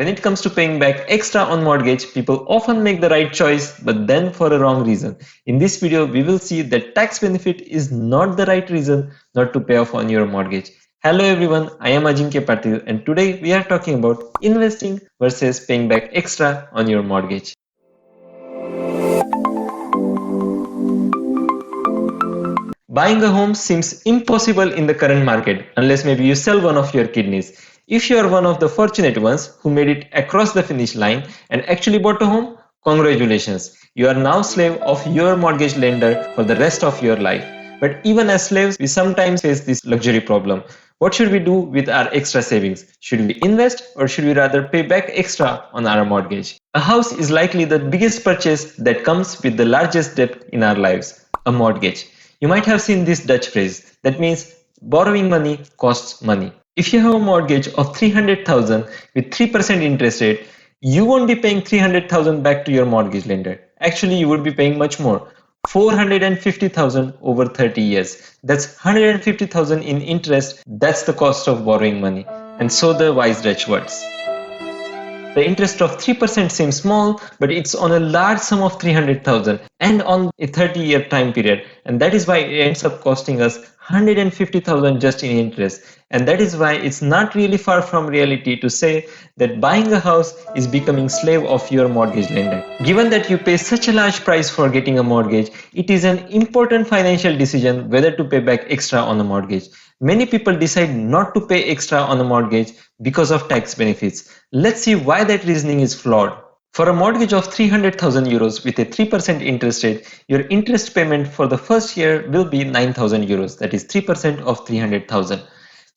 When it comes to paying back extra on mortgage, people often make the right choice, but then for a wrong reason. In this video, we will see that tax benefit is not the right reason not to pay off on your mortgage. Hello everyone, I am Ajinkya Patil and today we are talking about investing versus paying back extra on your mortgage. Buying a home seems impossible in the current market unless maybe you sell one of your kidneys. If you are one of the fortunate ones who made it across the finish line and actually bought a home, congratulations. You are now slave of your mortgage lender for the rest of your life. But even as slaves, we sometimes face this luxury problem. What should we do with our extra savings? Should we invest or should we rather pay back extra on our mortgage? A house is likely the biggest purchase that comes with the largest debt in our lives, a mortgage. You might have seen this Dutch phrase that means borrowing money costs money. If you have a mortgage of 300,000 with 3% interest rate, you won't be paying 300,000 back to your mortgage lender. Actually, you would be paying much more. 450,000 over 30 years. That's 150,000 in interest. That's the cost of borrowing money. And so the wise Dutch words. The interest of 3% seems small, but it's on a large sum of 300,000 and on a 30-year time period. And that is why it ends up costing us 150,000 just in interest. And that is why it's not really far from reality to say that buying a house is becoming slave of your mortgage lender. Given that you pay such a large price for getting a mortgage, it is an important financial decision whether to pay back extra on a mortgage. Many people decide not to pay extra on a mortgage because of tax benefits. Let's see why that reasoning is flawed. For a mortgage of 300,000 euros with a 3% interest rate, your interest payment for the first year will be 9,000 euros, that is 3% of 300,000.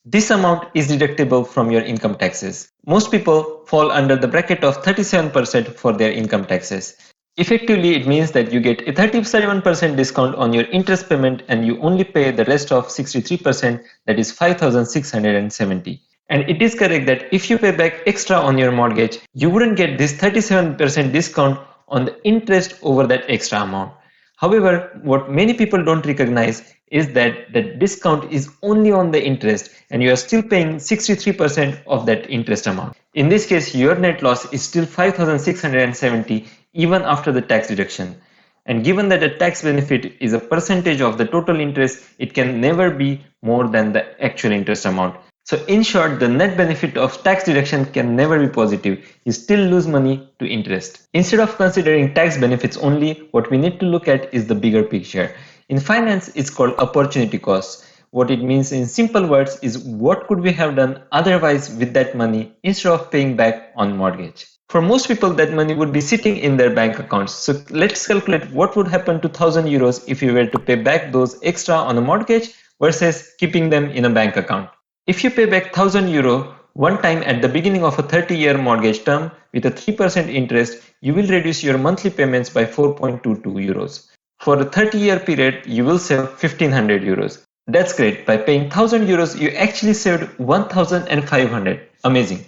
This amount is deductible from your income taxes. Most people fall under the bracket of 37% for their income taxes. Effectively, it means that you get a 37% discount on your interest payment and you only pay the rest of 63%, that is 5,670. And it is correct that if you pay back extra on your mortgage, you wouldn't get this 37% discount on the interest over that extra amount. However, what many people don't recognize is that the discount is only on the interest and you are still paying 63% of that interest amount. In this case, your net loss is still 5,670 even after the tax deduction. And given that the tax benefit is a percentage of the total interest, it can never be more than the actual interest amount. So in short, the net benefit of tax deduction can never be positive. You still lose money to interest. Instead of considering tax benefits only, what we need to look at is the bigger picture. In finance, it's called opportunity cost. What it means in simple words is what could we have done otherwise with that money instead of paying back on mortgage. For most people, that money would be sitting in their bank accounts. So let's calculate what would happen to 1,000 euros if you were to pay back those extra on a mortgage versus keeping them in a bank account. If you pay back 1,000 euro one time at the beginning of a 30-year mortgage term with a 3% interest, you will reduce your monthly payments by 4.22 euros. For a 30-year period, you will save 1,500 euros. That's great. By paying 1,000 euros, you actually saved 1,500. Amazing.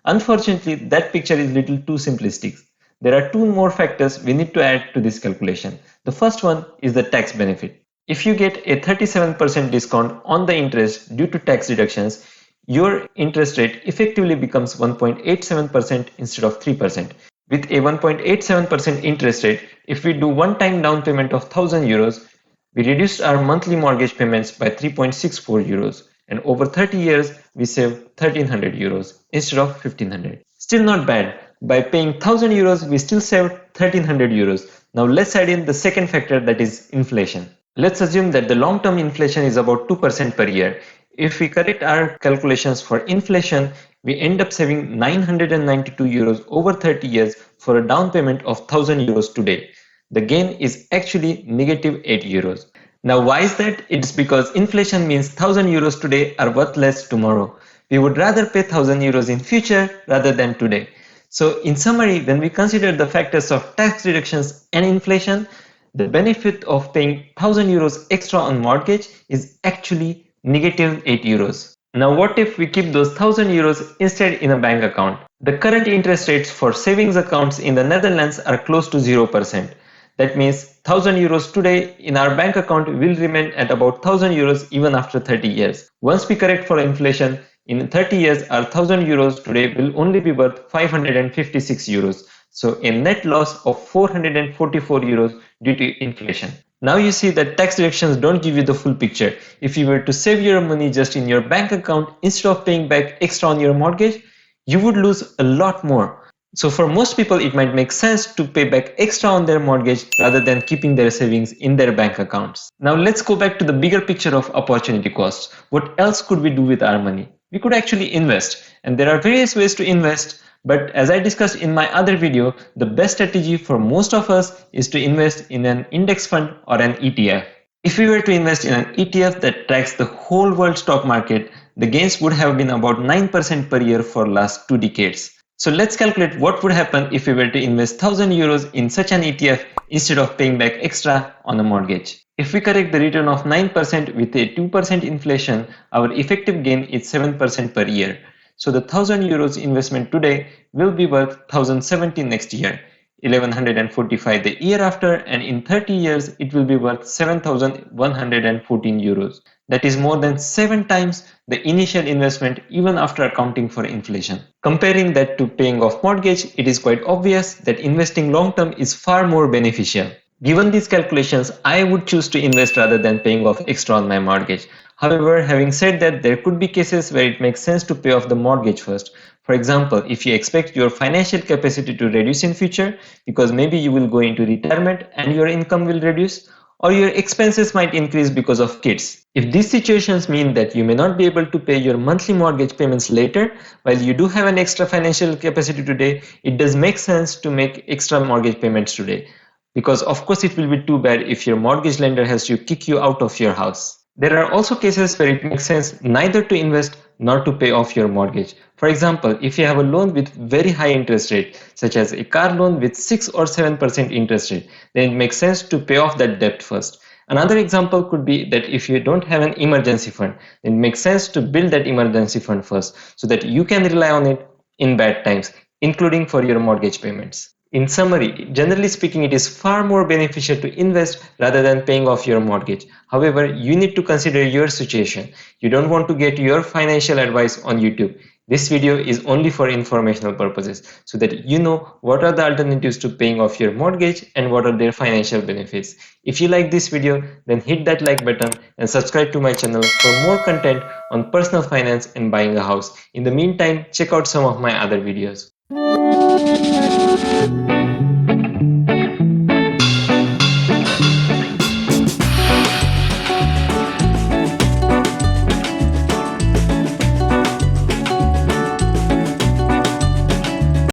Unfortunately, that picture is a little too simplistic. There are two more factors we need to add to this calculation. The first one is the tax benefit. If you get a 37% discount on the interest due to tax deductions, your interest rate effectively becomes 1.87% instead of 3%. With a 1.87% interest rate, if we do one-time down payment of 1,000 euros, we reduced our monthly mortgage payments by 3.64 euros. And over 30 years, we save 1,300 euros instead of 1,500. Still not bad. By paying 1,000 euros, we still saved 1,300 euros. Now let's add in the second factor, that is inflation. Let's assume that the long-term inflation is about 2% per year. If we correct our calculations for inflation, we end up saving 992 euros over 30 years for a down payment of 1,000 euros today. The gain is actually negative 8 euros. Now why is that? It's because inflation means 1,000 euros today are worth less tomorrow. We would rather pay 1,000 euros in future rather than today. So in summary, when we consider the factors of tax reductions and inflation, the benefit of paying 1,000 euros extra on mortgage is actually negative 8 euros. Now what if we keep those 1,000 euros instead in a bank account? The current interest rates for savings accounts in the Netherlands are close to 0%. That means 1,000 euros today in our bank account will remain at about 1,000 euros even after 30 years. Once we correct for inflation, In 30 years, our 1000 euros today will only be worth 556 euros. So a net loss of 444 euros due to inflation. Now you see that tax deductions don't give you the full picture. If you were to save your money just in your bank account instead of paying back extra on your mortgage, you would lose a lot more. So for most people, it might make sense to pay back extra on their mortgage rather than keeping their savings in their bank accounts. Now let's go back to the bigger picture of opportunity costs. What else could we do with our money? We could actually invest, and there are various ways to invest. But as I discussed in my other video, the best strategy for most of us is to invest in an index fund or an ETF. If we were to invest in an ETF that tracks the whole world stock market, the gains would have been about 9% per year for last 2 decades. So let's calculate what would happen if we were to invest 1000 euros in such an ETF instead of paying back extra on a mortgage. If we correct the return of 9% with a 2% inflation, our effective gain is 7% per year. So the 1000 euros investment today will be worth 1070 next year, 1145 the year after, and in 30 years it will be worth 7114 euros. That is more than 7 times the initial investment even after accounting for inflation. Comparing that to paying off mortgage, it is quite obvious that investing long term is far more beneficial. Given these calculations, I would choose to invest rather than paying off extra on my mortgage. However, having said that, there could be cases where it makes sense to pay off the mortgage first. For example, if you expect your financial capacity to reduce in future because maybe you will go into retirement and your income will reduce, or your expenses might increase because of kids. If these situations mean that you may not be able to pay your monthly mortgage payments later, while you do have an extra financial capacity today, it does make sense to make extra mortgage payments today. Because of course it will be too bad if your mortgage lender has to kick you out of your house. There are also cases where it makes sense neither to invest nor to pay off your mortgage. For example, if you have a loan with very high interest rate, such as a car loan with 6 or 7% interest rate, then it makes sense to pay off that debt first. Another example could be that if you don't have an emergency fund, then it makes sense to build that emergency fund first so that you can rely on it in bad times, including for your mortgage payments. In summary, generally speaking, it is far more beneficial to invest rather than paying off your mortgage. However, you need to consider your situation. You don't want to get your financial advice on YouTube. This video is only for informational purposes so that you know what are the alternatives to paying off your mortgage and what are their financial benefits. If you like this video, then hit that like button and subscribe to my channel for more content on personal finance and buying a house. In the meantime, check out some of my other videos.